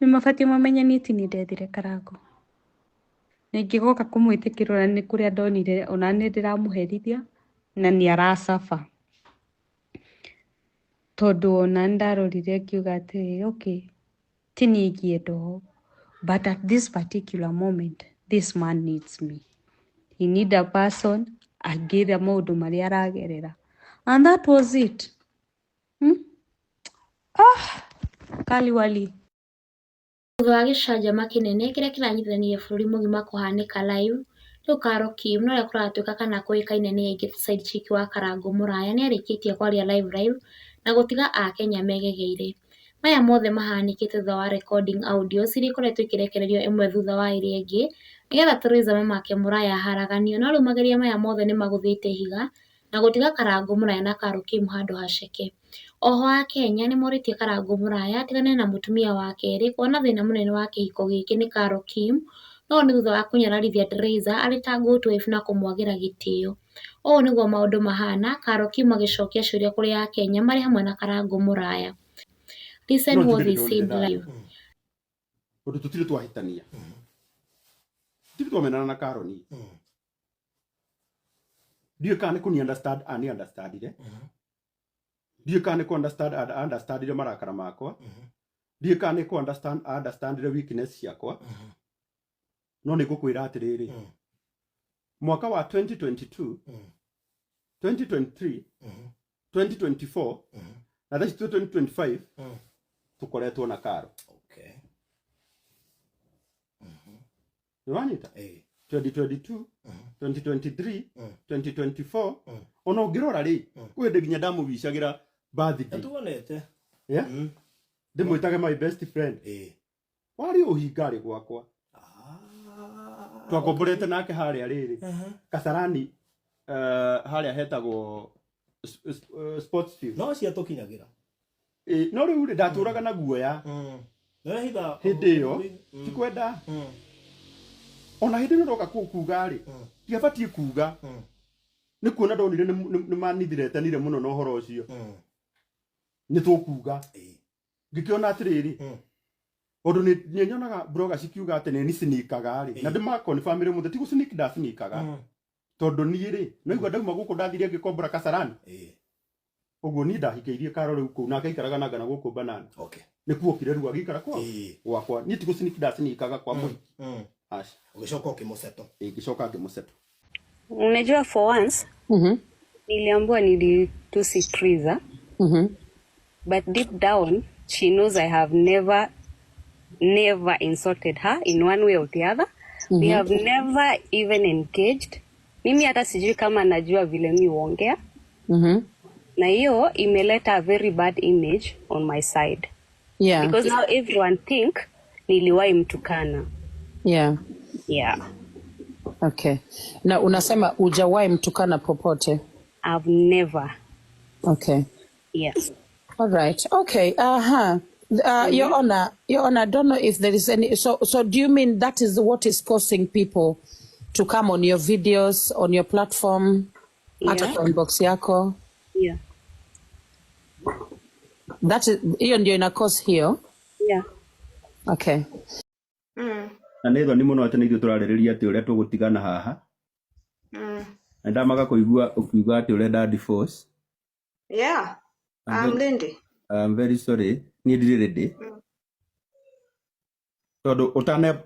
nĩ mabatie mamenye nĩ ti nĩ ndethire Karango. Na ingĩgoka kũmwĩtĩkĩra ona nĩ kũrĩa ndonire ona nĩ ndĩramũherithia na nĩ aracaba. Tondũ ona ndarorire ngiuga atĩrĩrĩ, okay, ti niĩ ingĩenda ũũ, but at this particular moment, this man needs me. He need a person angĩra maũndũ marĩa aragerera. And that was it. Kaliwali. Thutha wa gĩcanjama kĩnene kĩrĩa kĩranyitithanirie bũrũri mũgima kũhanĩka live, rĩu Carol Kim no rĩa kũratuĩka kana kũĩkaine nĩ aingĩ side chick wa Karango Mũraya nĩ arĩkĩtie kwaria live na gũtiga Akenya megegeire. Maya mothe mahanĩkĩte thutha wa recording audio cirĩa ikoretwo ikĩrekererio ĩmwe thutha wa ĩrĩa ĩngĩ nĩgetha Teresa Mamake Mũraya haraganio, no rĩu mageria maya mothe nĩ magũthĩte ihiga na gũtiga Karango Mũraya na Carol Kim handũ haceke. Oho Akenya nĩ morĩtie Karango Mũraya atigane na mũtumia wa kerĩ kuona thĩna mũnene wa kĩhiko gĩkĩ nĩ Carol Kim, no nĩ thutha wa kũnyararithia Teresa arĩ ta good wife na kũmwagĩra gĩtĩo. Ũũ nĩguo maũndũ mahana, Carol Kim agĩcokia ciũria kũrĩ Akenya marĩ hamwe na Karango Mũraya. Listen what they said live. Ũndũ tũtirĩ twahĩtania. Tũtirĩ twamenana na Karoni. Ndiũ kana kũni understand ani understandire. Ndiũ kana kũ understandire marakara makwa. Ndiũ kana kũ understandire weakness ciakwa. No nĩ ngũkwĩra atĩrĩrĩ. Mwaka wa 2022, 2023, 2024, na this 2025, tukoretwo na Karo. Okay. Nĩwanyita? 2022, 2023, 2024, ona ũngĩrora rĩ, kwĩ hĩndĩ nginya ndamũvicagĩra birthday. Tuonete. Yeah? Ndĩmwĩtage my best friend. Warĩ ũhingarĩ gwakwa. Twakomborete nake harĩa rĩrĩ. Kasarani harĩa hetagwo Sportsfield. No cia tũkinyagĩra. No rĩu rĩ ndatũraga na guoya. Hĩndĩ ĩyo ti kwenda. Ona hĩndĩ ĩyo ndoka kuuga rĩ, ndiabatiĩ kuuga. Nĩ kuona ndonire nĩ manithiretanire mũno na ũhoro ũcio. Nĩ tũkuuga. Ngĩkĩona atĩrĩrĩ. Ũndũ nĩ nyonaga blogger cikiuga atĩ nĩ sneakaga rĩ. Na ndĩmakoni family mũthe ti gũsneak sneakaga. Tondũ niĩ rĩ, no igua ndauma gũkũ ndathire ngĩkombora Kasarani. Ũguo ni ndahikĩirie Karo rĩu kũu na akaikaraga na ngana gũkũ Banana. Okay. Nĩ kuokire rĩu agĩikara kwa gwakwa. Niĩ ti gũsneak sneakaga kwa mũhiki. Ash. Ũgĩcoka ũkĩmũseto. Ngĩcoka ngĩmũseto. Unajua for once, niliambiwa nilitusi Triza. But deep down, she knows I have never insulted her in one way or the other. We have never even engaged. Mimi hata sijui kama najua vile mi huongea. Na hiyo imeleta a very bad image on my side. Yeah. Because now everyone think niliwahi mtukana. Yeah. Yeah. Okay. Na unasema hujawahi mtukana popote? I've never. Okay. Yes. All right. Okay. Your Honor, I don't know if there is any. So do you mean that is what is causing people to come on your videos, on your platform, hata kwa inbox yako? Yeah. That is, hiyo ndio ina cause hiyo? Yeah. Okay. Na nĩ thoni mũno atĩ nĩ ithuĩ tũrarĩrĩria atĩ ũrĩa tũgũtigana haha. Na ndamaga kũigua ũkiuga atĩ ũrenda divorce. Yeah. I'm Lindy. I'm very sorry. Niĩ ndirĩ ready. Tondũ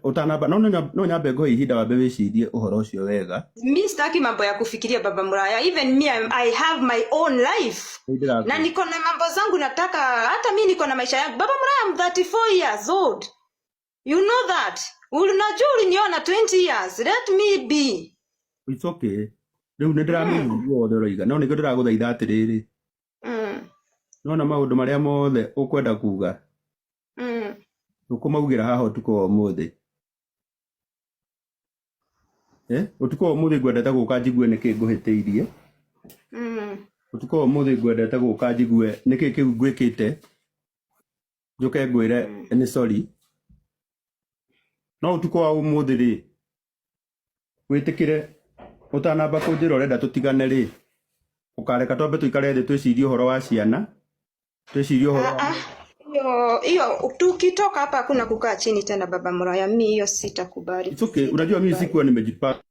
utanamba no nyambe ngo ihinda wambe wĩcirie ũhoro ũcio wega. Mimi sitaki mambo ya kufikiria Baba Mũraya. Even me, I have my own life. Na niko na mambo zangu nataka, hata mimi niko na maisha yangu. Baba Mũraya, I'm 34 years old. You know that. Unajua uliniona 20 years. Let me be. It's okay. Rĩu nĩ ndĩramenya wothe ũroiga. No nĩguo ndĩragũthaitha atĩrĩrĩ. Nona maũndũ marĩa mothe ũkwenda kuuga. Ũkũmaugĩra haha ũtukũ wa ũmũthĩ. Ũtukũ wa ũmũthĩ ngwendete gũka njigue nĩkĩ ngũhĩtĩirie. Ũtukũ wa ũmũthĩ ngwendete gũka njigue nĩkĩ kĩu ngwĩkĩte. Njoke ngwĩre nĩ sorry. No ũtukũ wa ũmũthĩ rĩ, wĩtĩkĩre ũtanamba kũnjĩra ũrenda tũtigane rĩ, ũkareka twambe tũikare thĩ twĩcirie ũhoro wa ciana. Twĩcirie ũhoro Hiyo tukitoka hapa hakuna kukaa chini tena baba Muraya, mimi hiyo sitakubali. It's okay. Unajua mimi sikuwa nimejipanga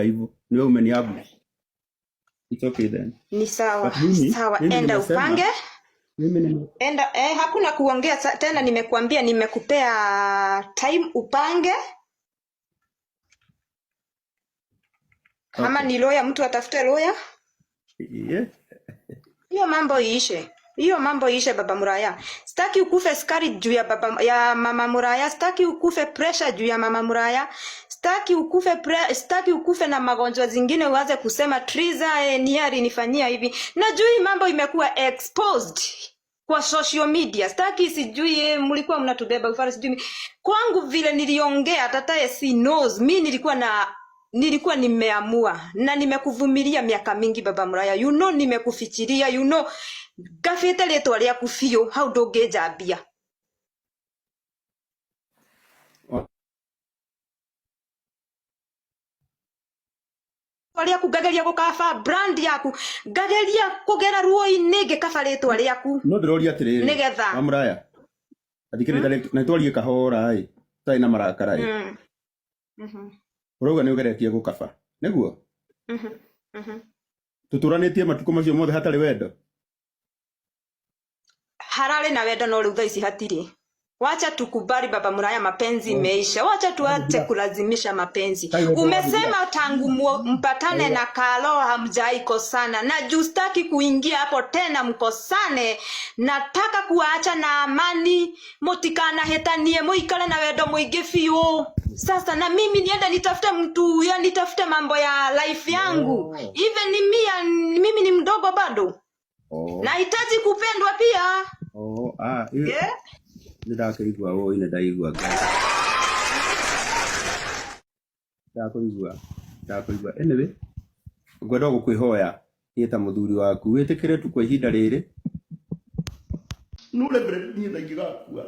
hivyo. Ni wewe umeniabu. It's okay then. Ni sawa. Sawa, mimi enda nimesema, upange. Mimi Enda hakuna kuongea tena, nimekuambia nimekupea time upange. Kama ni lawyer, mtu atafute lawyer. Yeah. Hiyo mambo iishe baba Muraya. Sitaki ukufe skari juu ya mama Muraya, sitaki ukufe pressure juu ya mama Muraya. Sitaki ukufe na magonjwa zingine uanze kusema Triza ni alinifanyia hivi. Najua hii mambo imekuwa exposed kwa social media. Sitaki sijui mlikuwa mnatubeba ufara sijui. Kwangu vile niliongea tataye si knows. Mimi nilikuwa nimeamua na nimekuvumilia miaka mingi baba Muraya. You know nimekufikiria, you know gafete leto alia kufio how ndungejambia. Alia kugageria gukaba brand yaku, gageria kugera ruo-ini gikaba leto aliaku. No ndiroria atiriri. Nigetha Muraya. Athikirita na twarie kahora ai. Tai na marakara ai. Uroga ni ugeretie gukaba. Niguo? Tuturanetie matuko macio mothe hatari wendo. Harare na wendo no riu thaici hatiri. Wacha tukubali baba Muraya, mapenzi imeisha. Wacha tuache kulazimisha mapenzi. Umesema tangu mpatane na Kalo hamjaikosana. Na juu sitaki kuingia hapo tena mkosane. Nataka kuacha na amani. Mutikana hetanie muikale na wendo muingi fiu. Sasa na mimi niende nitafute mtu, ya nitafute mambo ya life yangu. Even mimi ni mdogo bado. Nahitaji kupendwa pia. Yeah. Ndakĩigua ine ndaigua ndakuigua anyway ngwenda gũkwĩhoya ta mũthuri waku wĩtĩkĩre tu kwa ihinda rĩrĩ nure mbere niĩ na ingĩgakua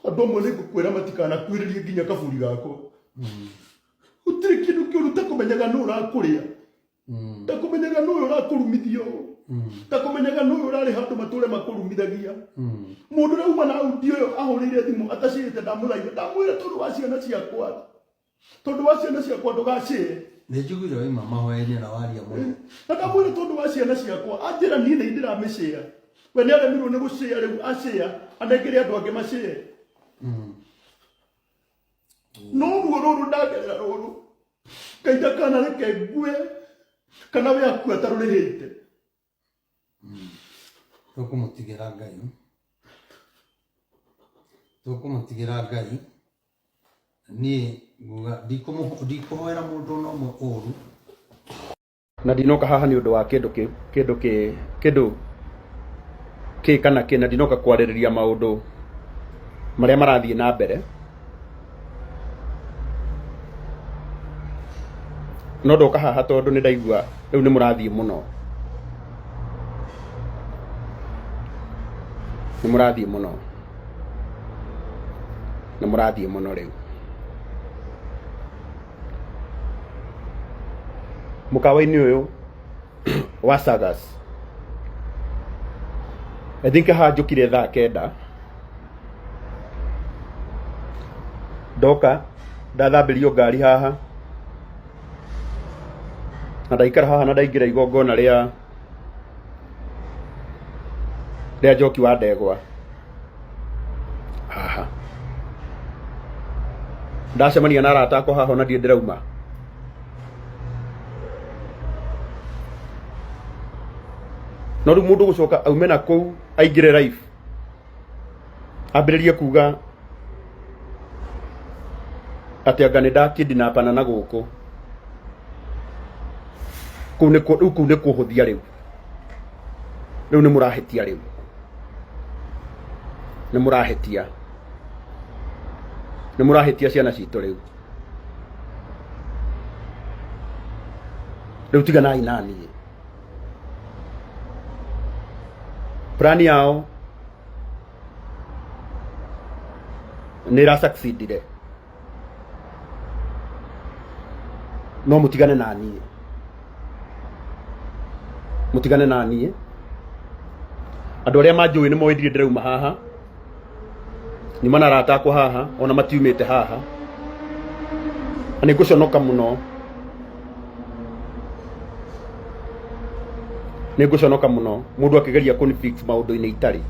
andũ amwe nĩngũkwĩra matikanakuĩrĩrie nginya kaburi gakwa gũtirĩ kĩndũ kĩũru ta kũmenyaga nũ ũrakũrĩa ta kũmenyaga nũ ũyũ ũrakũrumithio ta kũmenyaga nũ ũyũ ũrarĩ handũ matũre makũrumithagia mũndũ ũrĩa uma na audio ĩyo ahũrĩire thimũ atacĩte ndamũthaitha ndamwĩra tondũ wa ciana ciakwa ndũgacĩre nĩ njiguire oima mahoya-inĩ na waria mũno na ndamwĩra tondũ wa ciana ciakwa anjĩra niĩ nĩ ndĩramĩcĩa we nĩ aremirwo nĩ gũcĩa rĩu acĩa anengere andũ angĩ macĩe no ruo rũrũ ndagerera rũrũ kaita kana reke ngue kana we akua tarũrĩhĩte tũkũmũtigĩra Ngai niĩ nguga ndikũhoera mũndũ no ũmwe ũru na ndinoka haha nĩ ũndũ wa kĩndũ kĩ kana kĩ na ndinoka kwarĩrĩria maũndũ marĩa marathiĩ na mbere no ndoka haha tondũ nĩ ndaigua rĩu nĩ mũrathiĩ mũno nĩ mũrathiĩ mũno rĩu mũkawa-inĩ ũyũ wa Sagas I think haha njũkire thaa 9 ndoka ndathambĩrio ngari haha na ndaikara haha na ndaingĩra igongona rĩa Njoki wa Ndegwa haha ndacemania na arata akwa haha na ndiĩ ndĩrauma no rĩu mũndũ gũcoka aume na kũu aingĩre live ambĩrĩrie kuga atĩ anga nĩ ndakĩndinapana na gũkũ kũu nĩ kũhũthia rĩu nĩ mũrahĩtia rĩu nĩ mũrahĩtia ciana citũ rĩu tiganai naniĩ plani yao nĩ succeedire no mũtigane naniĩ mutigane na niĩ. Andũ arĩa manjũĩ nĩ moĩ ndirĩ ndĩrauma haha, nyuma na arata akwa haha, ona matiumĩte haha, na nĩngũconoka mũno, nĩngũconoka mũno mũndũ akĩgeria kũnifix maũndũ-inĩ itarĩ.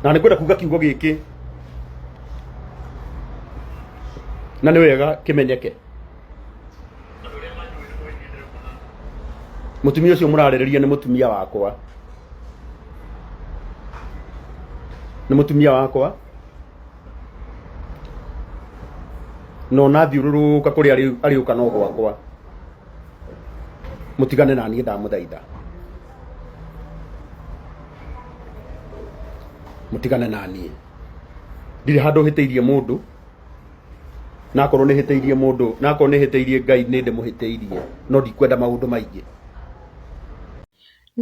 Na nĩngwenda kuga kiugo gĩkĩ na nĩ wega kĩmenyeke. Mũtumia ũcio mũrarĩrĩria nĩ mũtumia wakwa, nĩ mũtumia wakwa, no nathiũrũrũka kũrĩa arĩũka no gwakwa. Mũtigane na niĩ ndamũthaitha, mũtigane na niĩ. Ndirĩ handũ hĩtĩirie mũndũ, na akorwo nĩ hĩtĩirie mũndũ, na akorwo nĩ hĩtĩirie Ngai nĩ ndĩmũhĩtĩirie, no ndikwenda maũndũ maingĩ.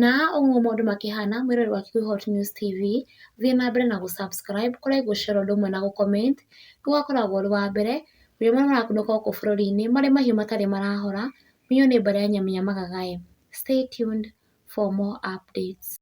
Na ũguo maũndũ makĩhana, mwĩrori wa Kiui Hot News TV, thiĩ na mbere na gũ-subscribe, kũrĩa gũshare ũndũ ũmwe na gũ-comment, gũgakoragwo ũrĩ wa mbere, maũndũ marĩa marakunũka gũkũ bũrũri-inĩ, marĩ mahiũ matarĩ marahora, mĩo nĩ mbara ya Nyamia Magagae. Stay tuned for more updates.